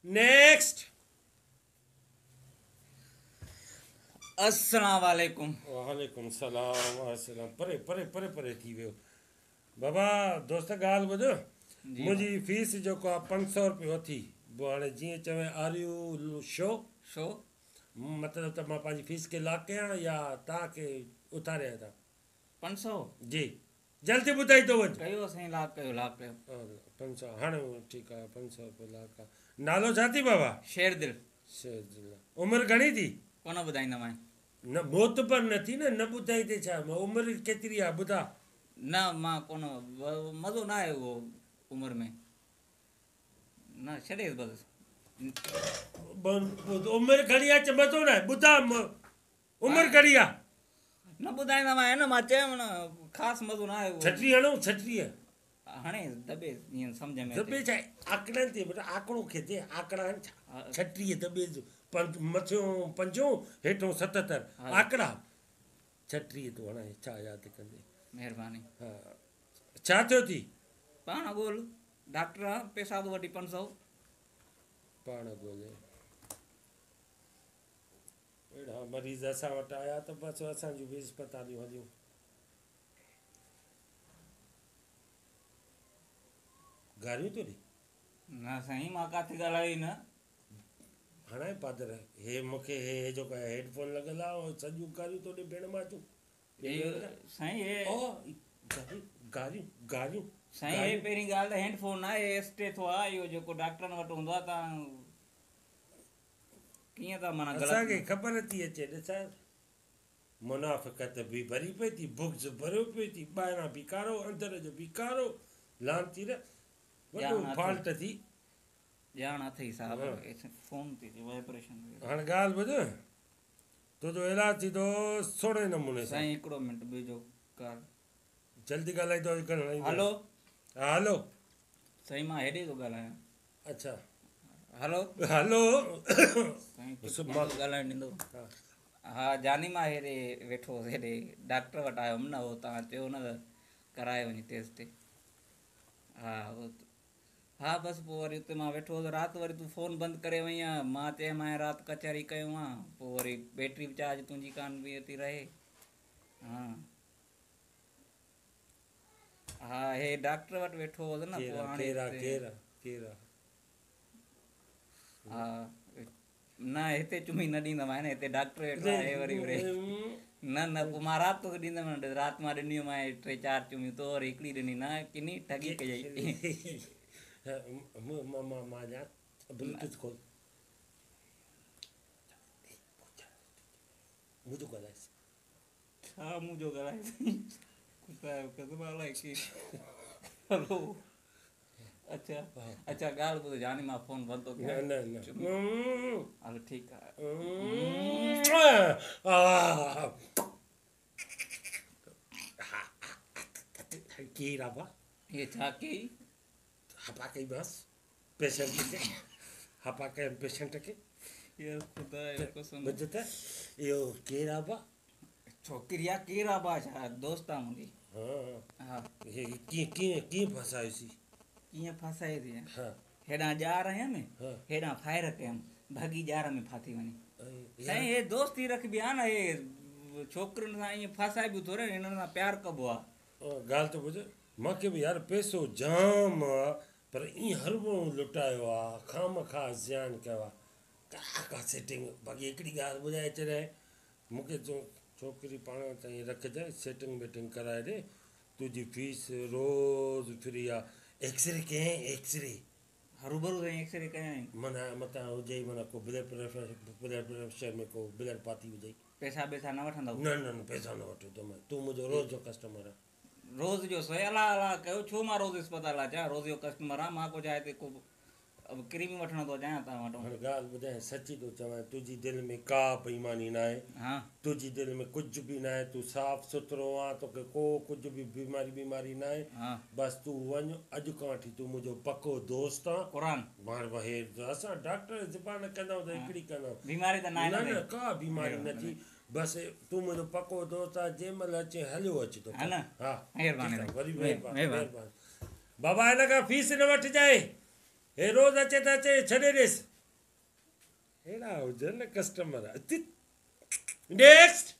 Next. अस्सलाम वालेकुम। वालेकुम सलाम वालेकुम। परे परे परे परे थी वियो बाबा। दोस्त ॻाल्हि ॿुधो, जी मुंहिंजी फीस जेको आहे 500 रुपयो थी। पोइ हाणे जीअं चवे आर यू शो शो मतिलबु त मां पंहिंजी फीस खे लॉक कयां या तव्हांखे उतारियां था? 500 जी जल्दी ॿुधाई थो वञ। कयो साईं, लाख कयो, लाख कयो। 500 हाणे ठीकु आहे। 500 रुपया लॉक आहे। नालो छा थी बाबा? शेर दिल। उमिरि घणी थी? कोन ॿुधाईंदोमांइ। न मोतबर न थी न ॿुधाई ते छा उमिरि केतिरी आहे ॿुधा। न मां कोन, मज़ो न आहे उहो उमिरि में। न छॾेसि बसि। उमिरि घणी आहे मज़ो न आहे ॿुधा। उमिरि घणी आहे न ॿुधाईंदोमांइ न, मां चयो न ख़ासि मज़ो न आहे उहो। 36 हणूं 36? हाणे दॿे ईअं सम्झ में दॿे छा आहे? आकड़नि ते बेटा आकड़ो खे थिए आकड़ा आहिनि छा? 36 दॿे मथियों 5 हेठों 77 आकड़ा। 36 तूं हाणे छा यादि कंदे। महिरबानी। हा छा थियो थी? पाण ॻोल्ह, डॉक्टर आहे, पैसा थो वठी 500। पाण ॻोल्हे अहिड़ा मरीज़ असां वटि आया त बसि असांजूं बि अस्पतालियूं हलियूं। गारियूं थो ॾे? न साईं मां किथे ॻाल्हाई न। हाणे पादर हे मूंखे हे जेको आहे हेडफोन लॻल आहे सॼियूं गारियूं थो ॾे भेण मां तूं। साईं हे गारियूं गारियूं साईं हे पहिरीं ॻाल्हि त हैंडफोन आहे, एस्टेथो आहे इहो जेको डॉक्टरनि वटि हूंदो आहे। तव्हां कीअं था माना असांखे ख़बर थी अचे ॾिसां मुनाफ़िक़त बि भरी पई थी, बुक्स भरियो पई थी, ॿाहिरां बि कारो अंदरि जो बि कारो। लांती न वॾो फॉल्ट थी। ॼाण अथई साहिबु, फोन थी वाइब्रेशन। हाणे ॻाल्हि ॿुध, तुंहिंजो इलाजु थींदो सोणे नमूने सां। साईं हिकिड़ो मिंट ॿिजो कार जल्दी ॻाल्हाईंदो। हलो हा हलो साईं मां हेॾे थो ॻाल्हायां। अच्छा हलो हलो साईं ॻाल्हाइणु ॾींदो? हा जानी मां हेॾे वेठो हुउसि, हेॾे डॉक्टर वटि आयो हुउमि न। उहो तव्हां चयो न कराए वञी टेस्ट। हा हा बसि पोइ वरी उते मां वेठो हुउसि राति। वरी तूं फ़ोन बंदि करे वई आहे। मां चयोमांइ राति कचहरी कयूं आहे। पोइ वरी बैटरी बि चार्ज तुंहिंजी कान बि थी रहे। हा हा हे डॉक्टर वटि वेठो हुउसि न। पोइ हाणे हा न हिते चुमी न ॾींदोमांइ न, हिते डॉक्टर वेठो आहे वरी न न पोइ मां राति तोखे ॾींदुमि। राति मां ॾिनियूं मां 3-4 चुमियूं, तो वरी हिकिड़ी ॾिनी न किनी ठगी कयई। मां ॼाण ब्लूटूथ खोल मुंहिंजो ॻाल्हाएसि। छा मुंहिंजो ॻाल्हाए? हलो अच्छा अच्छा ॻाल्हि ॿुधो जानी मां फ़ोन बंदि थो कयां। हलो ठीकु आहे। केरु आहे? इहे छा कई? हपा कई बसि पेशेंट खे, हपा कयमि पेशेंट खे। ॿुध त इहो केरु आहे? छोकिरी आहे। केरु आहे? छा दोस्त आहे मुंहिंजी। हा कीअं फसायोसीं? कीअं फसाइसीं? हेॾां ॼार आयमि, हेॾां फायर कयमि, भॻी ॼार में फाथी वञी। साईं हे दोस्ती रखबी आहे न। हे छोकिरियुनि सां ईअं फसाए बि थोरे, हिननि सां प्यारु कबो आहे। ॻाल्हि त ॿुध, मूंखे बि यार पैसो जाम आहे पर ईअं हर माण्हू लुटायो आहे, खामखा ज़ियान कयो आहे। का सेटिंग बाक़ी हिकिड़ी ॻाल्हि ॿुधाए छॾाए मूंखे। छोकिरी पाण ताईं रखजांइ, सेटिंग वेटिंग कराए ॾे। तुंहिंजी फीस रोज़ु फ्री आहे। एक्सरे कयईं? एक्सरे हरूभरू साईं एक्सरे कयईं? माना मथां हुजे माना को ब्लड प्रेशर में को ब्लड पाती हुजे। पैसा न वठंदव? न न पैसा न वठो। तूं मुंहिंजो रोज़ जो कस्टमर आहे। रोज़ जो सही अला कयो छो? मां रोज़ अस्पताल अचां? रोज़ जो कस्टमर आहे मां। को छा हिते को अब क्रीम वठण थो अचां तव्हां वटि? हाणे ॻाल्हि ॿुधाए सची थो चवां, तुंहिंजी दिलि में का बेईमानी न आहे। हा तुंहिंजी दिलि में कुझु बि न आहे। तूं साफ़ु सुथिरो आहे, तोखे को कुझु बि बीमारी न आहे। बसि तूं वञ। अॼु खां वठी तूं मुंहिंजो पको दोस्त आहे। क़ुरान असां डॉक्टर ज़बान कंदा आहियूं त हिकिड़ी कंदा आहियूं। बीमारी त न का बीमारी न थी। बसि तूं मुंहिंजो पको दोस्त आहे। जंहिं महिल अचे हलियो अचे थो। हा वरी महिरबानी बाबा। हिन खां फीस न वठिजांइ। हे रोज़ अचे त अचे, छॾे ॾेसि। अहिड़ा हुजनि न कस्टमर। नेक्स्ट